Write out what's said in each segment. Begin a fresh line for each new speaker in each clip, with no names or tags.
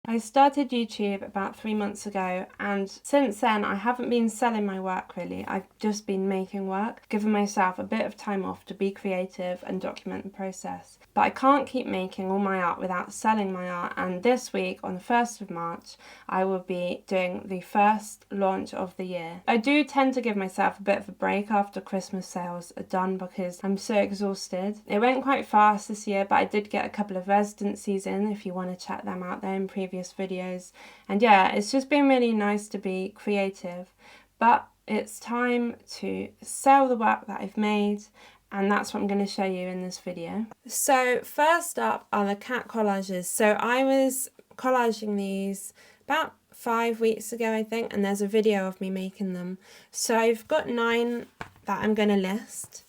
I started YouTube about 3 months ago, and since then I haven't been selling my work really. I've just been making work, giving myself a bit of time off to be creative and document the process. But I can't keep making all my art without selling my art, and this week on the 1st of March I will be doing the first launch of the year. I do tend to give myself a bit of a break after Christmas sales are done because I'm so exhausted. It went quite fast this year, but I did get a couple of residencies in if you want to check them out there in previous videos. And yeah, it's just been really nice to be creative, but it's time to sell the work that I've made, and that's what I'm going to show you in this video. So first up are the cat collages. So I was collaging these about 5 weeks ago, I think, and there's a video of me making them. So I've got 9 that I'm going to list.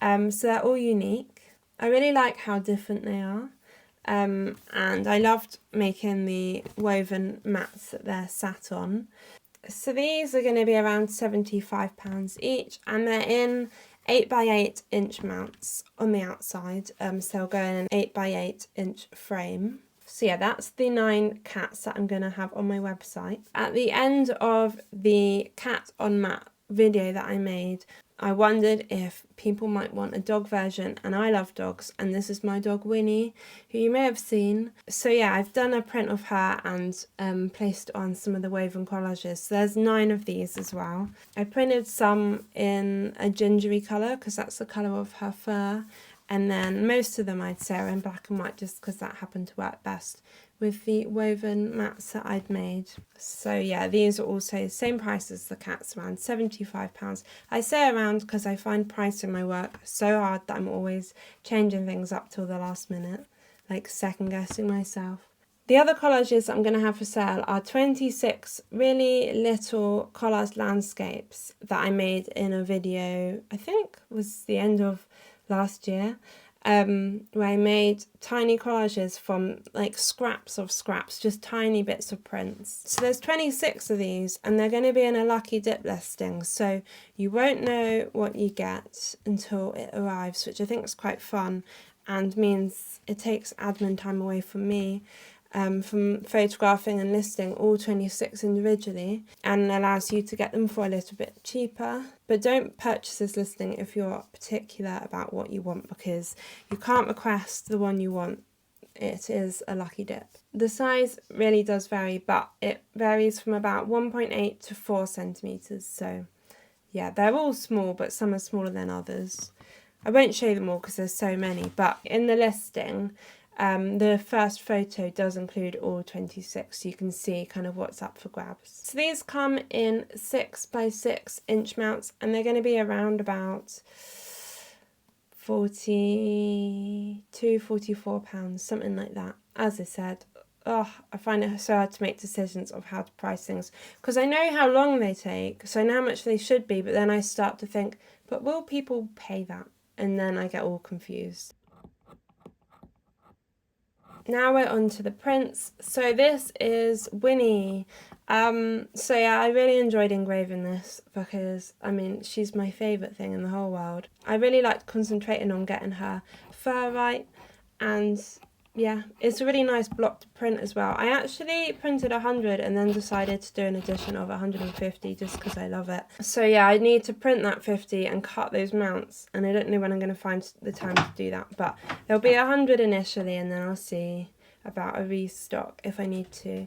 So they're all unique. I really like how different they are. And I loved making the woven mats that they're sat on. So these are going to be around £75 each, and they're in 8x8 inch mounts on the outside, so they'll go in an 8x8 inch frame. So yeah, that's the 9 cats that I'm going to have on my website. At the end of the cat on mat video that I made, I wondered if people might want a dog version, and I love dogs, and this is my dog Winnie, who you may have seen. So yeah, I've done a print of her and placed on some of the woven collages. So there's 9 of these as well. I printed some in a gingery colour because that's the colour of her fur, and then most of them I'd say are in black and white just because that happened to work best with the woven mats that I'd made. So yeah, these are also the same price as the cats, around £75. I say around because I find pricing my work so hard that I'm always changing things up till the last minute, like second guessing myself. The other collages I'm going to have for sale are 26 really little collage landscapes that I made in a video, I think was the end of last year. Where I made tiny collages from like scraps of scraps, just tiny bits of prints. So there's 26 of these, and they're going to be in a lucky dip listing, so you won't know what you get until it arrives, which I think is quite fun and means it takes admin time away from me, from photographing and listing all 26 individually, and allows you to get them for a little bit cheaper. But don't purchase this listing if you're particular about what you want, because you can't request the one you want. It is a lucky dip. The size really does vary, but it varies from about 1.8 to 4 centimetres. So yeah, they're all small, but some are smaller than others. I won't show them all because there's so many, but in the listing, the first photo does include all 26, so you can see kind of what's up for grabs. So these come in 6x6 inch mounts, and they're going to be around about £42–44, something like that. As I said, I find it so hard to make decisions of how to price things, because I know how long they take, so I know how much they should be, but then I start to think, but will people pay that? And then I get all confused. Now we're on to the prints. So this is Winnie. So yeah, I really enjoyed engraving this because, I mean, she's my favourite thing in the whole world. I really liked concentrating on getting her fur right, and yeah, it's a really nice block to print as well. I actually printed 100 and then decided to do an edition of 150 just because I love it. So yeah, I need to print that 50 and cut those mounts, and I don't know when I'm going to find the time to do that, but there'll be 100 initially, and then I'll see about a restock if I need to.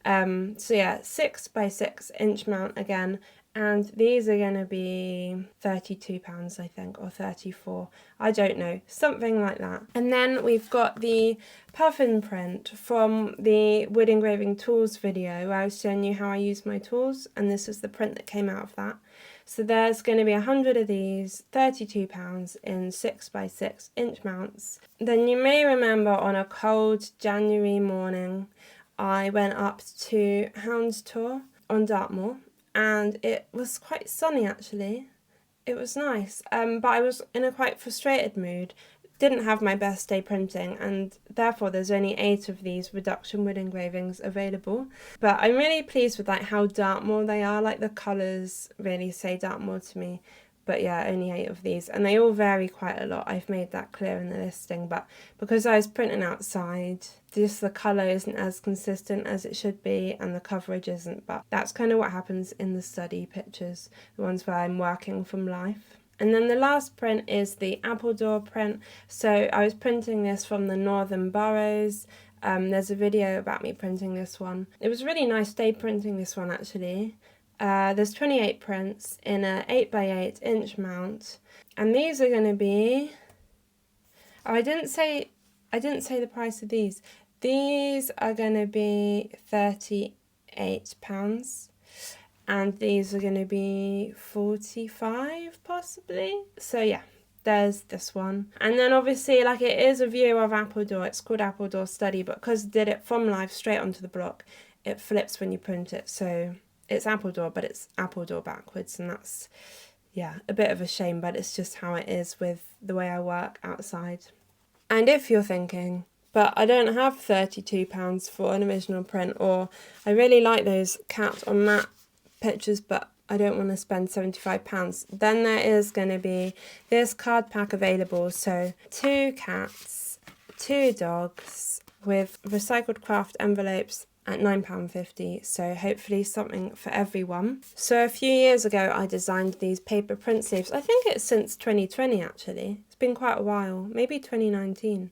So yeah, 6x6 inch mount again, and these are going to be £32 I think, or 34, I don't know, something like that. And then we've got the Puffin Print from the wood engraving tools video where I was showing you how I use my tools, and this is the print that came out of that. So there's going to be 100 of these, £32 in 6x6 inch mounts. Then you may remember on a cold January morning I went up to Houndstor on Dartmoor, and it was quite sunny actually. It was nice, but I was in a quite frustrated mood. Didn't have my best day printing, and therefore there's only 8 of these reduction wood engravings available. But I'm really pleased with like how Dartmoor they are, like the colours really say Dartmoor to me. But yeah, only 8 of these, and they all vary quite a lot. I've made that clear in the listing, but because I was printing outside, just the colour isn't as consistent as it should be, and the coverage isn't, but that's kind of what happens in the study pictures, the ones where I'm working from life. And then the last print is the Appledore Print. So I was printing this from the Northern Boroughs. There's a video about me printing this one. It was a really nice day printing this one, actually. There's 28 prints in a 8x8 inch mount, and these are going to be, oh, I didn't say the price of these. These are going to be £38, and these are going to be 45 possibly. So yeah, there's this one. And then obviously, like, it is a view of Appledore. It's called Appledore Study, but because I did it from live straight onto the block, it flips when you print it. So it's Appledore, but it's Appledore backwards, and that's, yeah, a bit of a shame, but it's just how it is with the way I work outside. And if you're thinking, but I don't have £32 for an original print, or I really like those cat on mat pictures, but I don't want to spend £75, then there is going to be this card pack available. So 2 cats, 2 dogs, with recycled craft envelopes at £9.50, so hopefully something for everyone. So a few years ago I designed these paper print sleeves. I think it's since 2020 actually. It's been quite a while, maybe 2019.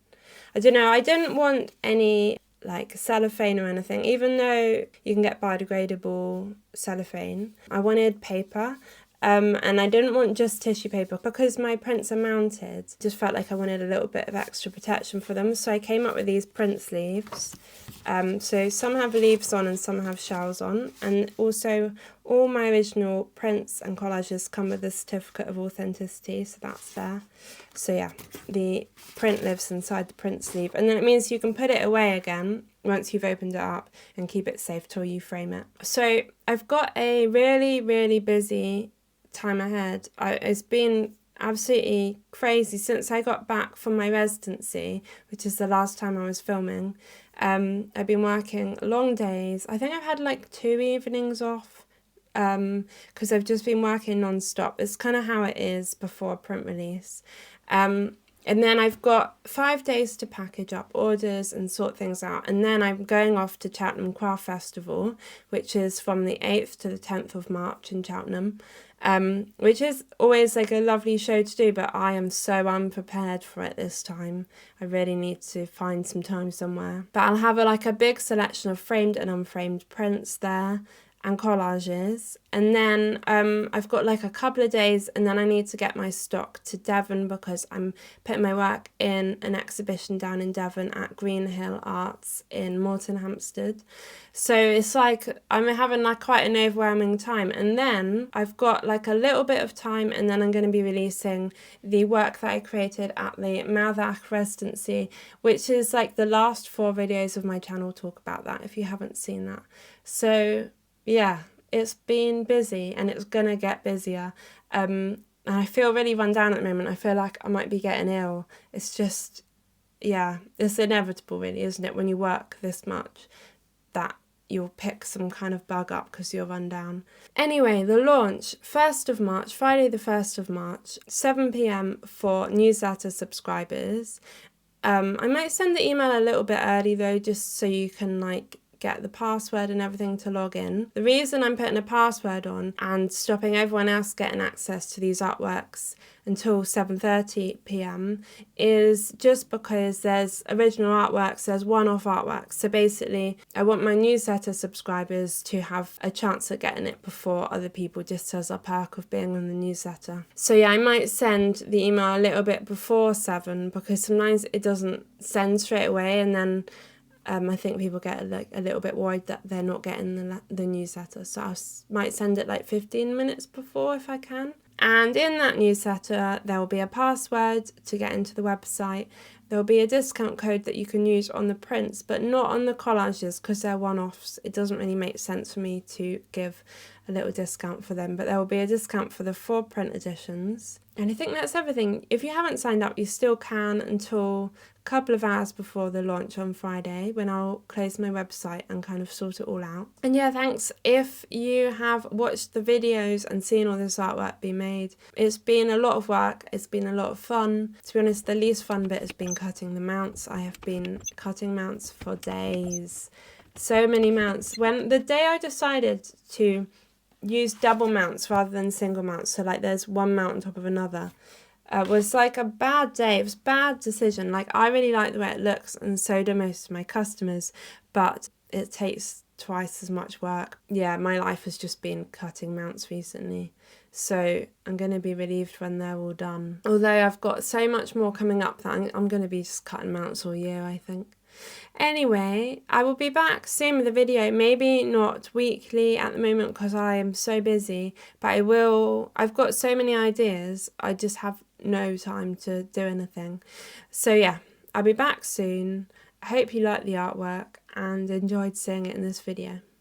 I don't know, I didn't want any like cellophane or anything, even though you can get biodegradable cellophane. I wanted paper. And I didn't want just tissue paper because my prints are mounted. Just felt like I wanted a little bit of extra protection for them, so I came up with these print sleeves. So some have leaves on and some have shells on, and also all my original prints and collages come with a certificate of authenticity, so that's there. So yeah, the print lives inside the print sleeve, and then it means you can put it away again once you've opened it up and keep it safe till you frame it. So I've got a really, really busy time ahead. It's been absolutely crazy since I got back from my residency, which is the last time I was filming. I've been working long days. I think I've had like 2 evenings off because I've just been working non-stop. It's kind of how it is before a print release. And then I've got 5 days to package up orders and sort things out. And then I'm going off to Cheltenham Craft Festival, which is from the 8th to the 10th of March in Cheltenham, which is always like a lovely show to do, but I am so unprepared for it this time. I really need to find some time somewhere. But I'll have a big selection of framed and unframed prints there, and collages, and then I've got like a couple of days, and then I need to get my stock to Devon because I'm putting my work in an exhibition down in Devon at Greenhill Arts in Moreton Hampstead. So it's like I'm having like quite an overwhelming time, and then I've got like a little bit of time, and then I'm going to be releasing the work that I created at the Malthach residency, which is like the last 4 videos of my channel talk about that if you haven't seen that. So yeah, it's been busy and it's gonna get busier. And I feel really run down at the moment. I feel like I might be getting ill. It's just, yeah, it's inevitable really, isn't it? When you work this much, that you'll pick some kind of bug up because you'll run down. Anyway, the launch, 1st of March, Friday the 1st of March, 7 p.m. for newsletter subscribers. I might send the email a little bit early though, just so you can like get the password and everything to log in. The reason I'm putting a password on and stopping everyone else getting access to these artworks until 7:30 p.m. is just because there's original artworks, there's one-off artworks. So basically, I want my newsletter subscribers to have a chance at getting it before other people, just as a perk of being on the newsletter. So yeah, I might send the email a little bit before 7 because sometimes it doesn't send straight away, and then I think people get a little bit worried that they're not getting the newsletter. So I might send it like 15 minutes before if I can. And in that newsletter, there will be a password to get into the website. there'll be a discount code that you can use on the prints, but not on the collages because they're one-offs. It doesn't really make sense for me to give a little discount for them, but there will be a discount for the 4 print editions. And I think that's everything. If you haven't signed up, you still can until a couple of hours before the launch on Friday, when I'll close my website and kind of sort it all out. And yeah, thanks if you have watched the videos and seen all this artwork be made. It's been a lot of work. It's been a lot of fun. To be honest, the least fun bit has been cutting the mounts. I have been cutting mounts for days. So many mounts. When the day I decided to use double mounts rather than single mounts, so like there's one mount on top of another, was like a bad day. It was a bad decision. Like, I really like the way it looks, and so do most of my customers, but it takes twice as much work. Yeah, my life has just been cutting mounts recently, so I'm going to be relieved when they're all done. Although I've got so much more coming up that I'm going to be just cutting mounts all year, I think. Anyway, I will be back soon with a video, maybe not weekly at the moment because I am so busy, but I will. I've got so many ideas, I just have no time to do anything. So yeah, I'll be back soon. I hope you liked the artwork and enjoyed seeing it in this video.